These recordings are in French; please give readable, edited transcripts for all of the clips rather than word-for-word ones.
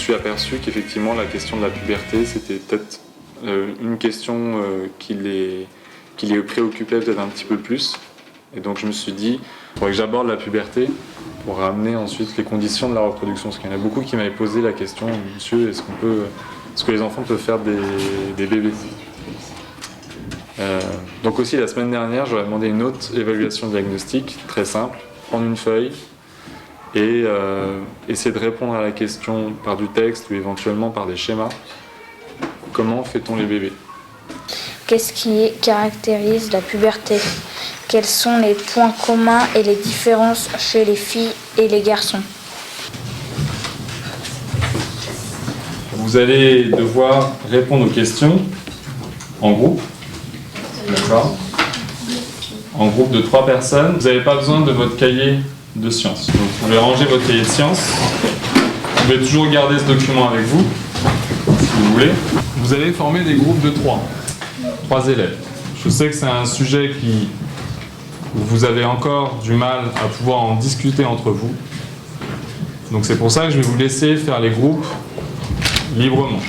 suis aperçu qu'effectivement la question de la puberté, c'était peut-être une question qui les préoccupait peut-être un petit peu plus. Et donc je me suis dit, il faudrait que j'aborde la puberté pour ramener ensuite les conditions de la reproduction. Parce qu'il y en a beaucoup qui m'avaient posé la question, monsieur, est-ce que les enfants peuvent faire des bébés? Donc aussi la semaine dernière, j'aurais demandé une autre évaluation diagnostique, très simple, prendre une feuille et essayer de répondre à la question par du texte ou éventuellement par des schémas. Comment fait-on les bébés? Qu'est-ce qui caractérise la puberté? Quels sont les points communs et les différences chez les filles et les garçons? Vous allez devoir répondre aux questions en groupe. D'accord. En groupe de 3 personnes. Vous n'avez pas besoin de votre cahier de sciences. Donc vous pouvez ranger votre cahier de sciences. Vous pouvez toujours garder ce document avec vous, si vous voulez. Vous allez former des groupes de 3 élèves. Je sais que c'est un sujet où vous avez encore du mal à pouvoir en discuter entre vous. Donc c'est pour ça que je vais vous laisser faire les groupes librement.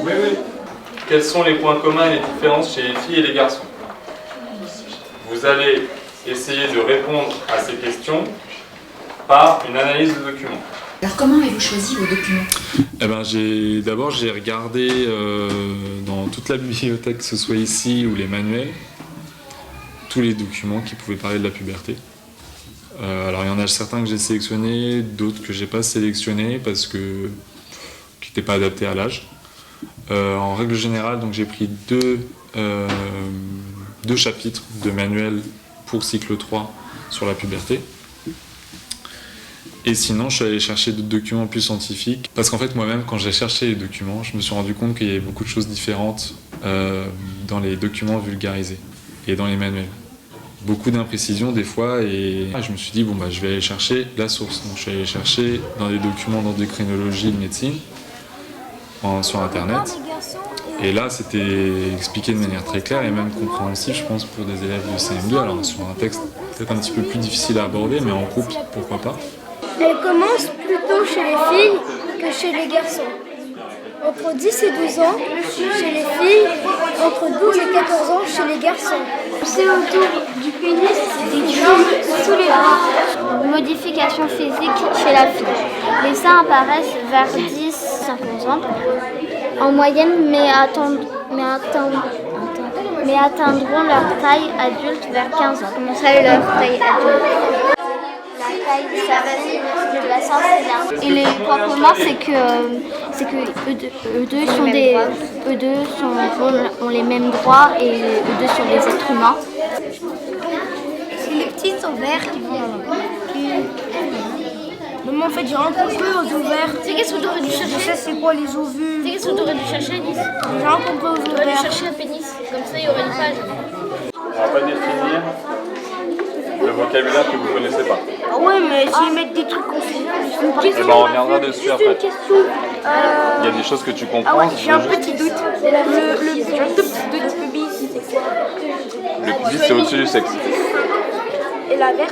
Oui. Quels sont les points communs et les différences chez les filles et les garçons? Vous allez essayer de répondre à ces questions par une analyse de documents. Alors comment avez-vous choisi vos documents? D'abord j'ai regardé dans toute la bibliothèque, que ce soit ici ou les manuels, tous les documents qui pouvaient parler de la puberté. Alors il y en a certains que j'ai sélectionnés, d'autres que j'ai pas sélectionnés parce que qui n'étaient pas adaptés à l'âge. En règle générale, donc j'ai pris deux chapitres de manuel pour cycle 3 sur la puberté. Et sinon, je suis allé chercher d'autres documents plus scientifiques. Parce qu'en fait, moi-même, quand j'ai cherché les documents, je me suis rendu compte qu'il y avait beaucoup de choses différentes dans les documents vulgarisés et dans les manuels. Beaucoup d'imprécisions des fois, et je me suis dit, je vais aller chercher la source. Donc je suis allé chercher dans des documents d'endocrinologie et de médecine, sur Internet. Et là, c'était expliqué de manière très claire et même compréhensible, je pense, pour des élèves de CM2. Alors sur un texte peut-être un petit peu plus difficile à aborder, mais en groupe, pourquoi pas. Elle commence plutôt chez les filles que chez les garçons. Entre 10 et 12 ans chez les filles, entre 12 et 14 ans chez les garçons. C'est autour du pénis et des jambes sous les bras. Modification physique chez la fille. Les seins apparaissent vers 10-15 ans en moyenne, mais atteindront leur taille adulte vers 15 ans. Comment ça, leur taille adulte? La taille, ça varie de la sens. Et les points communs, c'est que eux deux ont les mêmes droits et eux deux sont des êtres humains. Les petits ovaires qui vont dans le cul. Maman, en fait, j'ai rencontré aux ovaires. C'est qu'est-ce que tu aurais dû chercher? Je sais c'est quoi les ovules. C'est qu'est-ce que tu aurais dû chercher, Nice? J'ai rencontré aux Tu aurais dû ovaires. chercher un pénis, comme ça il y aurait une page. On va pas définir le vocabulaire que vous ne connaissez pas. Ah ouais, mais s'ils mettent des trucs confusants, On reviendra dessus après. une question. Il y a des choses que tu comprends. Ah ouais, j'ai un petit doute. J'ai un tout petit doute. Le pubis, c'est au-dessus du sexe. Et la verge.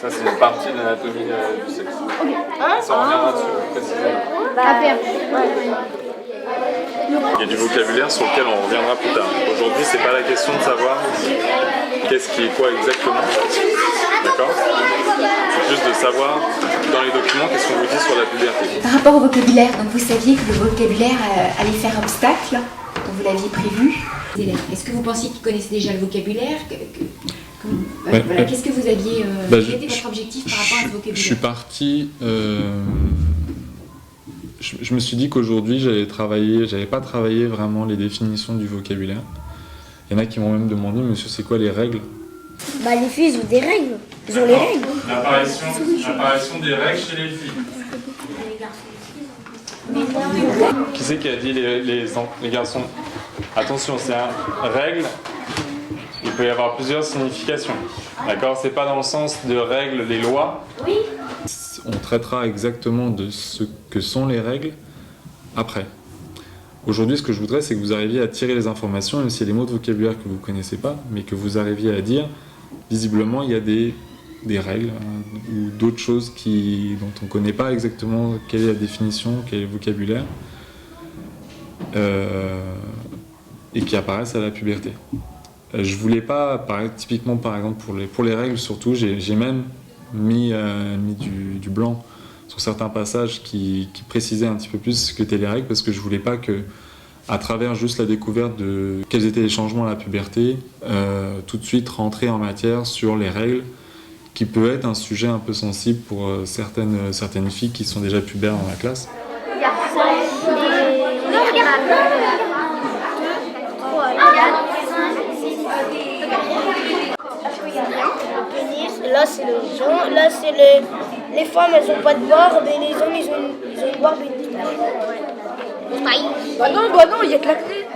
Ça, c'est une partie de l'anatomie du sexe. Ça, on reviendra dessus précisément. La verge. Il y a du vocabulaire sur lequel on reviendra plus tard. Aujourd'hui, c'est pas la question de savoir qu'est-ce qui est quoi exactement. D'accord? C'est juste de savoir dans les documents qu'est-ce qu'on vous dit sur la puberté. Par rapport au vocabulaire, donc vous saviez que le vocabulaire allait faire obstacle, donc vous l'aviez prévu. Est-ce que vous pensiez qu'ils connaissaient déjà le vocabulaire? Voilà, qu'est-ce que vous aviez... quel était votre objectif par rapport à ce vocabulaire? Je suis parti... Je me suis dit qu'aujourd'hui, j'avais pas travaillé vraiment les définitions du vocabulaire. Il y en a qui m'ont même demandé, monsieur, c'est quoi les règles? Les filles, ils ont des règles. Ils ont les règles. L'apparition des règles chez les filles. Qui c'est qui a dit les garçons? Attention, c'est un règle. Il peut y avoir plusieurs significations. D'accord? C'est pas dans le sens de règles, les lois. Oui. On traitera exactement de ce que sont les règles après. Aujourd'hui, ce que je voudrais, c'est que vous arriviez à tirer les informations, même s'il y a des mots de vocabulaire que vous ne connaissez pas, mais que vous arriviez à dire, visiblement, il y a des des règles ou d'autres choses dont on ne connaît pas exactement quelle est la définition, quel est le vocabulaire, et qui apparaissent à la puberté. Je voulais pas, typiquement par exemple pour les règles surtout, j'ai même mis du blanc sur certains passages qui précisaient un petit peu plus ce qu'étaient les règles, parce que je voulais pas que, à travers juste la découverte de quels étaient les changements à la puberté, tout de suite rentrer en matière sur les règles, qui peut être un sujet un peu sensible pour certaines filles qui sont déjà pubères dans la classe. Là c'est l'horizon, là c'est les femmes elles ont pas de barbe et les hommes ils ont une barbe et une taille. Bah non, il y a que l'acné.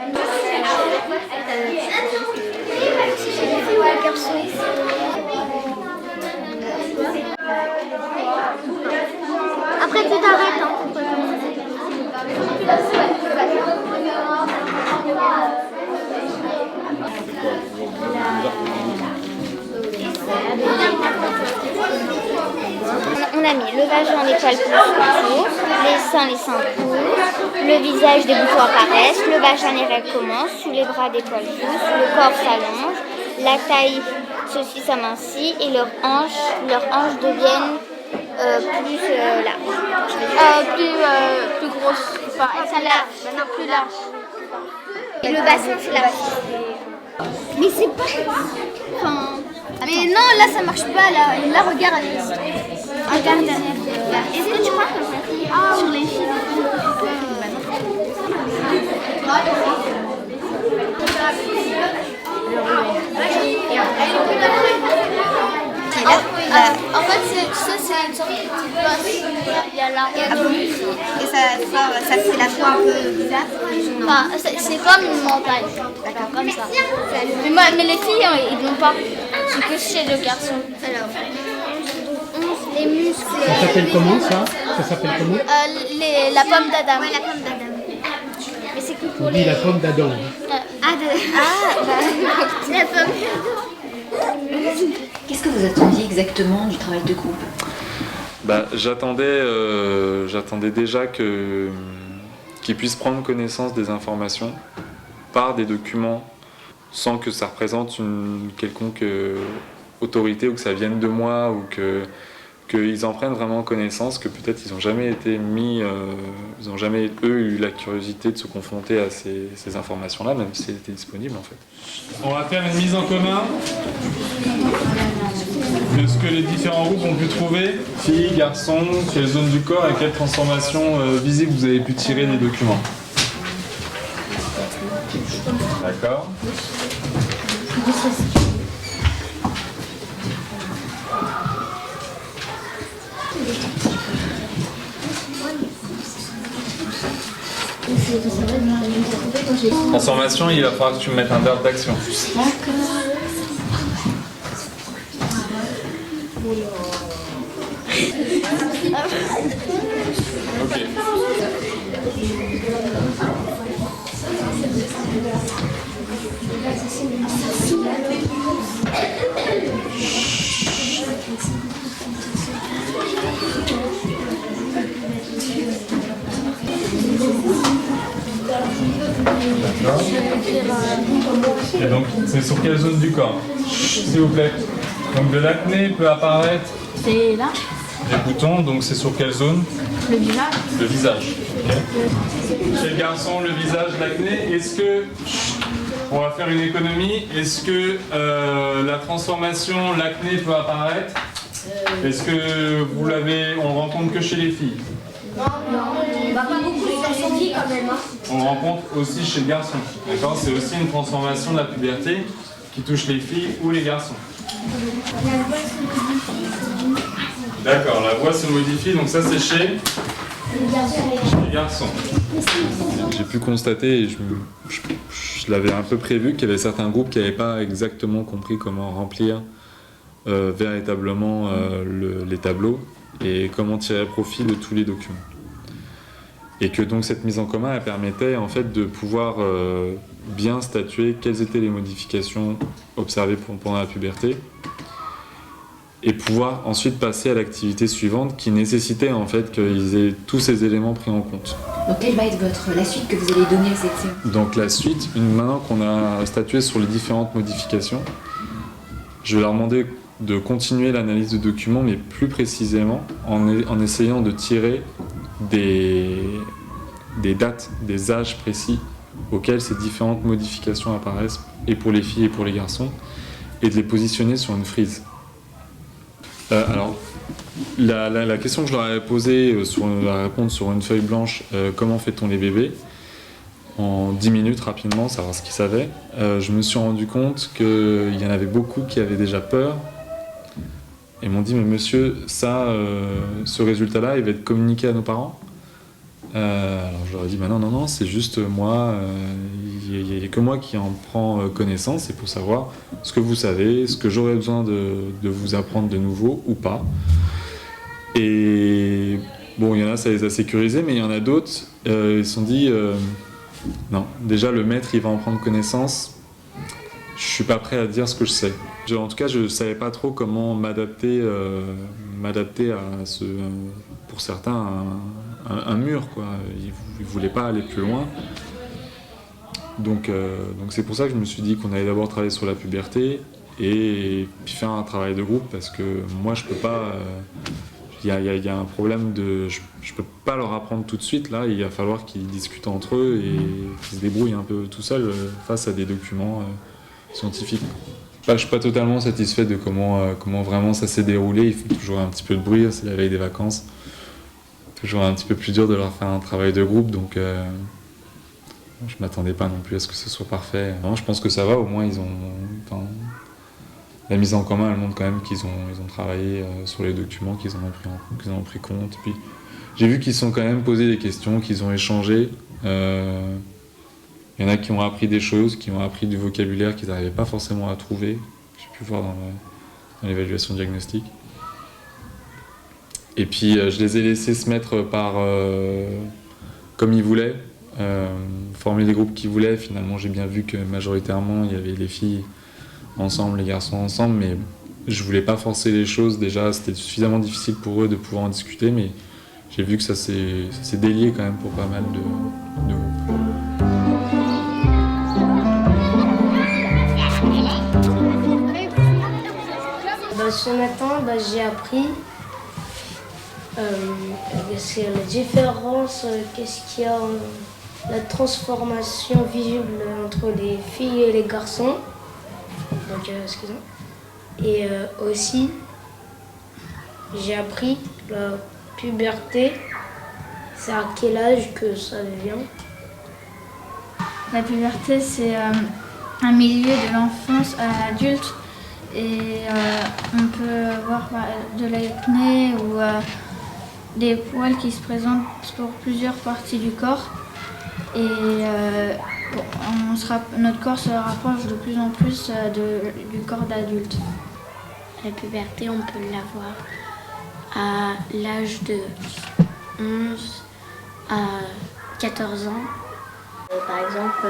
Après, tu t'arrêtes. Hein. On a mis le vagin, les poils poussent, les seins poussent, le visage, des boutons apparaissent, le vagin, les règles commencent, sous les bras, des poils poussent, le corps s'allonge, la taille ceci s'amincit et leurs hanches deviennent plus larges. Plus grosse. Enfin, Ça large, non, plus large. Et le bassin, c'est large. Mais c'est pas... Enfin... mais non, là ça marche pas. Là regarde. Regarde derrière. Est-ce que tu crois que sur les filles En fait, c'est une sorte de petite bosse. Il y a l'arrière. Et ça fait la voix un peu bizarre. Enfin, c'est comme une montagne. D'accord, comme ça. Mais les filles, ils n'ont pas. C'est que chez le garçon. Alors, les muscles. Ça s'appelle comment ça? Ça s'appelle comment? La pomme d'Adam. Ouais, la pomme d'Adam. Mais c'est que pour On dit la pomme d'Adam. la pomme. Qu'est-ce que vous attendiez exactement du travail de groupe? J'attendais déjà qu'ils puissent prendre connaissance des informations par des documents sans que ça représente une quelconque autorité ou que ça vienne de moi ou qu'ils en prennent vraiment connaissance, que peut-être ils n'ont jamais été ils n'ont jamais eux eu la curiosité de se confronter à ces informations-là, même si elles étaient disponibles en fait. On va faire une mise en commun de ce que les différents groupes ont pu trouver, filles, garçons, quelle zone du corps et quelles transformations visibles vous avez pu tirer des documents. D'accord. Transformation, il va falloir que tu me mettes un verbe d'action. Ok. D'accord. Et donc, c'est sur quelle zone du corps, s'il vous plaît? Donc de l'acné peut apparaître. C'est là. Des boutons, donc c'est sur quelle zone? Le visage. Le visage. Okay. Chez le garçon, le visage, l'acné. Est-ce que, on va faire une économie, est-ce que la transformation, l'acné peut apparaître? Est-ce que on le rencontre que chez les filles? Non, on va pas beaucoup chez les filles quand même. On le rencontre aussi chez le garçon. D'accord? C'est aussi une transformation de la puberté qui touche les filles ou les garçons. D'accord, la voix se modifie, donc ça c'est chez les garçons. J'ai pu constater, et je l'avais un peu prévu, qu'il y avait certains groupes qui n'avaient pas exactement compris comment remplir véritablement les tableaux et comment tirer profit de tous les documents. Et que donc cette mise en commun, elle permettait en fait de pouvoir bien statuer quelles étaient les modifications observées pendant la puberté et pouvoir ensuite passer à l'activité suivante qui nécessitait en fait qu'ils aient tous ces éléments pris en compte. Donc quelle va être la suite que vous allez donner à cette séance? Donc la suite, maintenant qu'on a statué sur les différentes modifications, je vais leur demander de continuer l'analyse de documents, mais plus précisément en essayant de tirer des dates, des âges précis auxquels ces différentes modifications apparaissent, et pour les filles et pour les garçons, et de les positionner sur une frise. Alors, la question que je leur avais posée, à répondre sur une feuille blanche, comment fait-on les bébés, en 10 minutes rapidement, savoir ce qu'ils savaient, je me suis rendu compte qu'il y en avait beaucoup qui avaient déjà peur, et m'ont dit, mais monsieur, ce résultat-là, il va être communiqué à nos parents? Alors je leur ai dit, bah non, c'est juste moi, il n'y a que moi qui en prends connaissance, et pour savoir ce que vous savez, ce que j'aurais besoin de vous apprendre de nouveau ou pas. Et bon, il y en a, ça les a sécurisés, mais il y en a d'autres, ils se sont dit, non, déjà le maître il va en prendre connaissance, je suis pas prêt à dire ce que je sais. En tout cas, je savais pas trop comment m'adapter à pour certains, un mur, quoi. Ils voulaient pas aller plus loin. Donc c'est pour ça que je me suis dit qu'on allait d'abord travailler sur la puberté et puis faire un travail de groupe, parce que moi je peux pas. Il y a un problème je peux pas leur apprendre tout de suite là. Il va falloir qu'ils discutent entre eux et qu'ils se débrouillent un peu tout seuls face à des documents scientifiques. Je suis pas totalement satisfait de comment vraiment ça s'est déroulé. Il faut toujours un petit peu de bruit, c'est la veille des vacances. Toujours un petit peu plus dur de leur faire un travail de groupe, donc je m'attendais pas non plus à ce que ce soit parfait. Non, je pense que ça va, au moins la mise en commun, elle montre quand même qu'ils ont travaillé sur les documents, qu'ils en ont pris compte. Et puis, j'ai vu qu'ils se sont quand même posé des questions, qu'ils ont échangé. Il y en a qui ont appris des choses, qui ont appris du vocabulaire qu'ils n'arrivaient pas forcément à trouver. J'ai pu voir dans l'évaluation diagnostique. Et puis je les ai laissés se mettre comme ils voulaient, former les groupes qu'ils voulaient. Finalement, j'ai bien vu que majoritairement, il y avait les filles ensemble, les garçons ensemble, mais je voulais pas forcer les choses. Déjà, c'était suffisamment difficile pour eux de pouvoir en discuter, mais j'ai vu que ça s'est délié quand même pour pas mal de groupes. Ce matin, j'ai appris c'est la différence, qu'est-ce qu'il y a, la transformation visible entre les filles et les garçons. Donc, excusez-moi. Et aussi, j'ai appris la puberté. C'est à quel âge que ça vient? La puberté, c'est un milieu de l'enfance à l'adulte. Et on peut avoir de l'acné ou des poils qui se présentent pour plusieurs parties du corps. Et notre corps se rapproche de plus en plus du corps d'adulte. La puberté, on peut l'avoir à l'âge de 11 à 14 ans. Par exemple,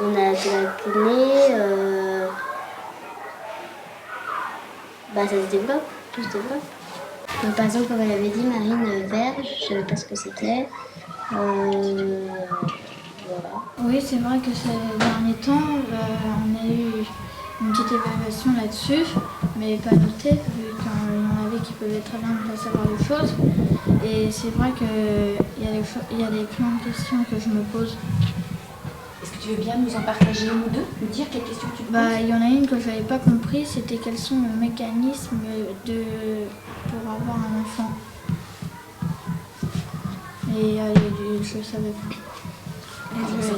on a de l'acné. Ça se développe, tout se développe. Par exemple, comme elle avait dit, Marine, verge, je ne savais pas ce que c'était. Voilà. Oui, c'est vrai que ces derniers temps, on a eu une petite évaluation là-dessus, mais pas notée, vu qu'il y en avait qui pouvaient très bien savoir des choses. Et c'est vrai qu'il y a plein de questions que je me pose. Est-ce que tu veux bien nous en partager une ou deux, nous dire quelles questions tu te poses? Il y en a une que je n'avais pas compris, c'était quels sont les mécanismes pour avoir un enfant. Et je ne savais pas.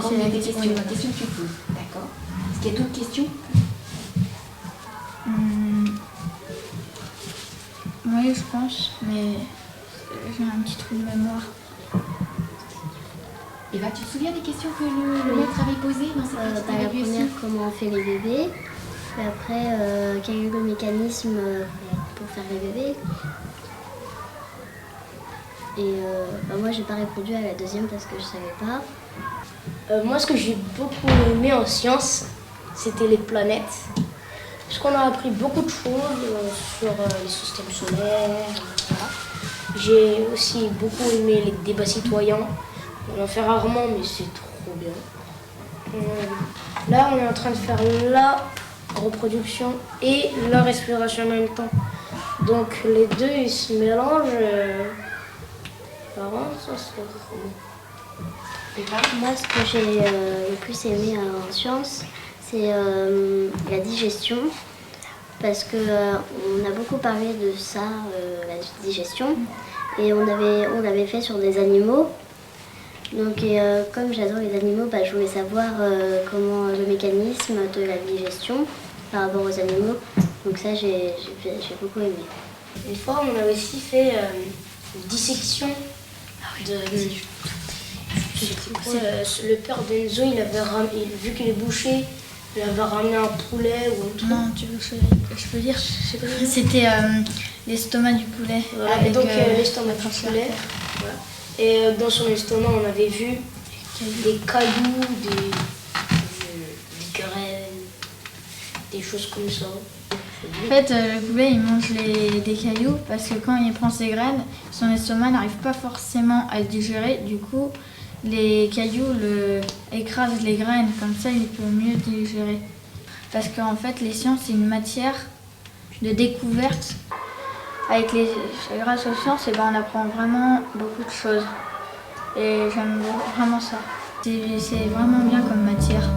C'est la question que tu poses, d'accord. Est-ce qu'il y a d'autres questions? Oui, je pense, mais j'ai un petit trou de mémoire. Eva, tu te souviens des questions que le maître avait posées dans cette petite La évaluation? première, comment on fait les bébés. Puis après, quel est le mécanisme pour faire les bébés. Et moi, j'ai pas répondu à la deuxième parce que je savais pas. Moi, ce que j'ai beaucoup aimé en sciences, c'était les planètes. Parce qu'on a appris beaucoup de choses sur les systèmes solaires. Voilà. J'ai aussi beaucoup aimé les débats citoyens. On en fait rarement, mais c'est trop bien. Là, on est en train de faire la reproduction et la respiration en même temps. Donc les deux, ils se mélangent. Par contre, ça c'est trop bon. Moi, ce que j'ai le plus aimé en sciences, c'est la digestion. Parce qu'on a beaucoup parlé de ça, la digestion. Et on avait fait sur des animaux. Donc, comme j'adore les animaux, je voulais savoir comment le mécanisme de la digestion par rapport aux animaux. Donc ça, j'ai beaucoup aimé. Une fois, on a aussi fait une dissection de... le père d'Enzo, vu qu'il est bouché, il avait ramené un poulet ou un truc. Non, tu veux que je peux dire? C'était l'estomac du poulet. Voilà, avec, et donc l'estomac du poulet. Voilà. Et dans son estomac, on avait vu des cailloux, des graines, des choses comme ça. En fait, le poulet, il mange des cailloux parce que quand il prend ses graines, son estomac n'arrive pas forcément à le digérer. Du coup, les cailloux écrasent les graines, comme ça il peut mieux digérer. Parce qu'en fait, les sciences, c'est une matière de découverte. Grâce aux sciences, on apprend vraiment beaucoup de choses. Et j'aime vraiment ça. C'est vraiment bien comme matière.